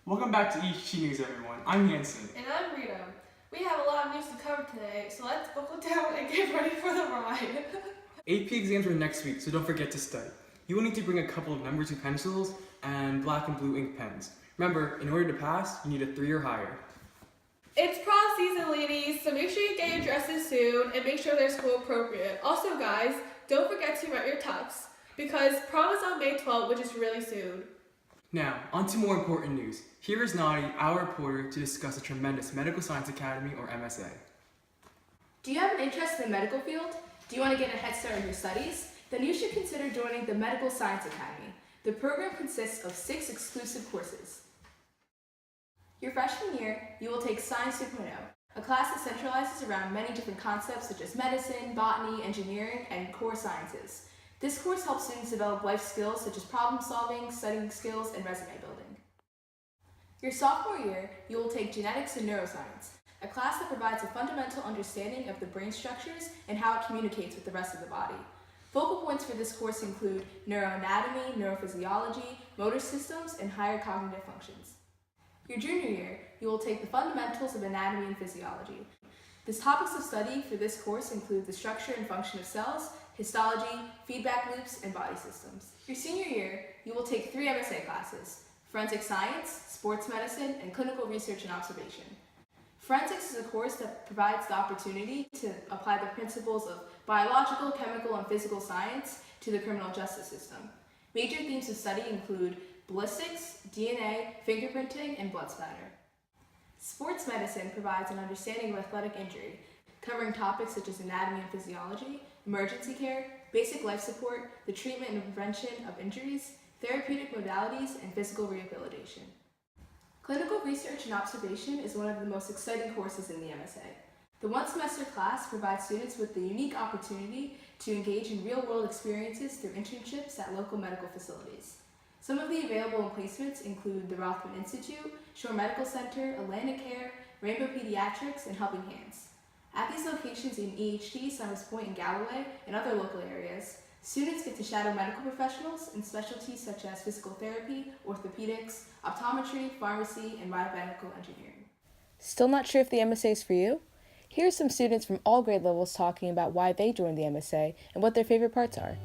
Welcome back to EHT News, everyone. I'm Hanson. And I'm Rita. We have a lot of news to cover today, so let's buckle down and get ready for the ride. AP exams are next week, so don't forget to study. You will need to bring a couple of number 2 pencils and black and blue ink pens. Remember, in order to pass, you need a 3 or higher. It's prom season, ladies, so make sure you get your dresses soon and make sure they're school appropriate. Also, guys, don't forget to rent your tux because prom is on May 12th, which is really soon. Now, on to more important news. Here is Naati, our reporter, to discuss the tremendous Medical Science Academy, or MSA. Do you have an interest in the medical field? Do you want to get a head start in your studies? Then you should consider joining the Medical Science Academy. The program consists of 6 exclusive courses. Your freshman year, you will take Science 2.0, a class that centralizes around many different concepts such as medicine, botany, engineering, and core sciences. This course helps students develop life skills such as problem solving, studying skills, and resume building. Your sophomore year, you will take Genetics and Neuroscience, a class that provides a fundamental understanding of the brain structures and how it communicates with the rest of the body. Focal points for this course include neuroanatomy, neurophysiology, motor systems, and higher cognitive functions. Your junior year, you will take the fundamentals of anatomy and physiology. The topics of study for this course include the structure and function of cells, histology, feedback loops, and body systems. Your senior year, you will take 3 MSA classes: Forensic Science, Sports Medicine, and Clinical Research and Observation. Forensics is a course that provides the opportunity to apply the principles of biological, chemical, and physical science to the criminal justice system. Major themes of study include ballistics, DNA, fingerprinting, and blood splatter. Sports medicine provides an understanding of athletic injury, covering topics such as anatomy and physiology, emergency care, basic life support, the treatment and prevention of injuries, therapeutic modalities, and physical rehabilitation. Clinical research and observation is one of the most exciting courses in the MSA. The one-semester class provides students with the unique opportunity to engage in real-world experiences through internships at local medical facilities. Some of the available placements include the Rothman Institute, Shore Medical Center, Atlantic Care, Rainbow Pediatrics, and Helping Hands. At these locations in EHT, Summers Point, and Galloway, and other local areas, students get to shadow medical professionals in specialties such as physical therapy, orthopedics, optometry, pharmacy, and biomedical engineering. Still not sure if the MSA is for you? Here are some students from all grade levels talking about why they joined the MSA and what their favorite parts are.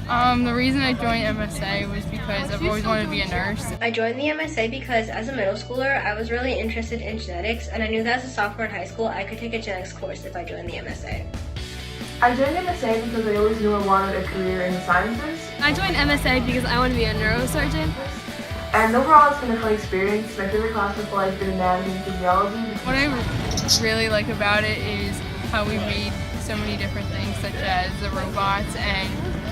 The reason I joined MSA was because I've always wanted to be a nurse. I joined the MSA because as a middle schooler, I was really interested in genetics, and I knew that as a sophomore in high school, I could take a genetics course if I joined the MSA. I joined MSA because I always knew I wanted a career in the sciences. I joined MSA because I want to be a neurosurgeon. And overall, it's been a fun experience. My favorite class was like the anatomy and physiology. What I really like about it is how we made so many different things, such as the robots and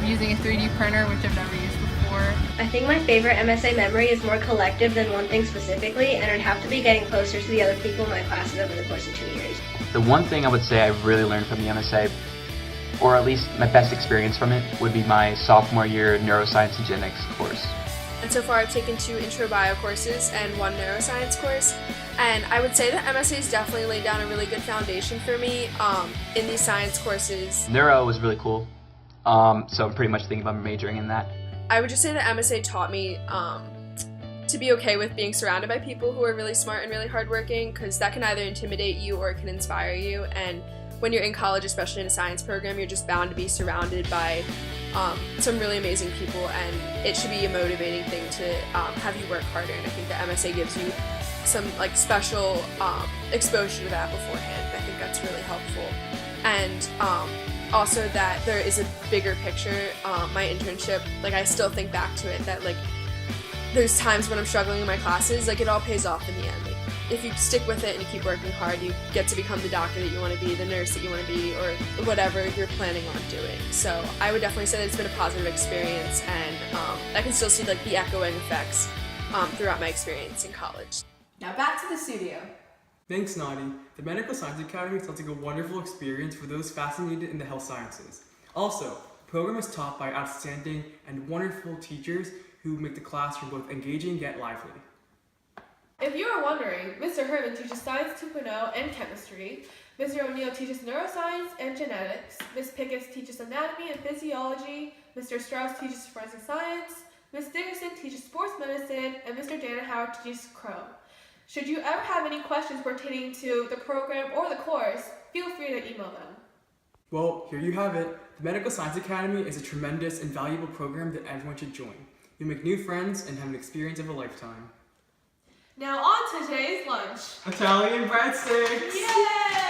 using a 3D printer, which I've never used before. I think my favorite MSA memory is more collective than one thing specifically, and it would have to be getting closer to the other people in my classes over the course of 2 years. The one thing I would say I really learned from the MSA, or at least my best experience from it, would be my sophomore year neuroscience and genetics course. And so far I've taken 2 intro bio courses and 1 neuroscience course. And I would say that MSA has definitely laid down a really good foundation for me in these science courses. Neuro was really cool, so I'm pretty much thinking about majoring in that. I would just say that MSA taught me to be okay with being surrounded by people who are really smart and really hardworking, because that can either intimidate you or it can inspire you. And when you're in college, especially in a science program, you're just bound to be surrounded by some really amazing people, and it should be a motivating thing to have you work harder. And I think the MSA gives you some special exposure to that beforehand. I think that's really helpful. And also that there is a bigger picture. My internship, I still think back to it, that there's times when I'm struggling in my classes, it all pays off in the end. If you stick with it and you keep working hard, you get to become the doctor that you want to be, the nurse that you want to be, or whatever you're planning on doing. So I would definitely say that it's been a positive experience, and I can still see the echoing effects throughout my experience in college. Now back to the studio. Thanks, Naati. The Medical Science Academy sounds like a wonderful experience for those fascinated in the health sciences. Also, the program is taught by outstanding and wonderful teachers who make the classroom both engaging yet lively. If you are wondering, Mr. Herman teaches Science 2.0 and Chemistry, Mr. O'Neill teaches Neuroscience and Genetics, Ms. Pickett teaches Anatomy and Physiology, Mr. Strauss teaches Forensic Science, Ms. Dickerson teaches sports medicine, and Mr. Danahower teaches Crow. Should you ever have any questions pertaining to the program or the course, feel free to email them. Well, here you have it. The Medical Science Academy is a tremendous and valuable program that everyone should join. You'll make new friends and have an experience of a lifetime. Now on to today's lunch. Italian breadsticks! Yay!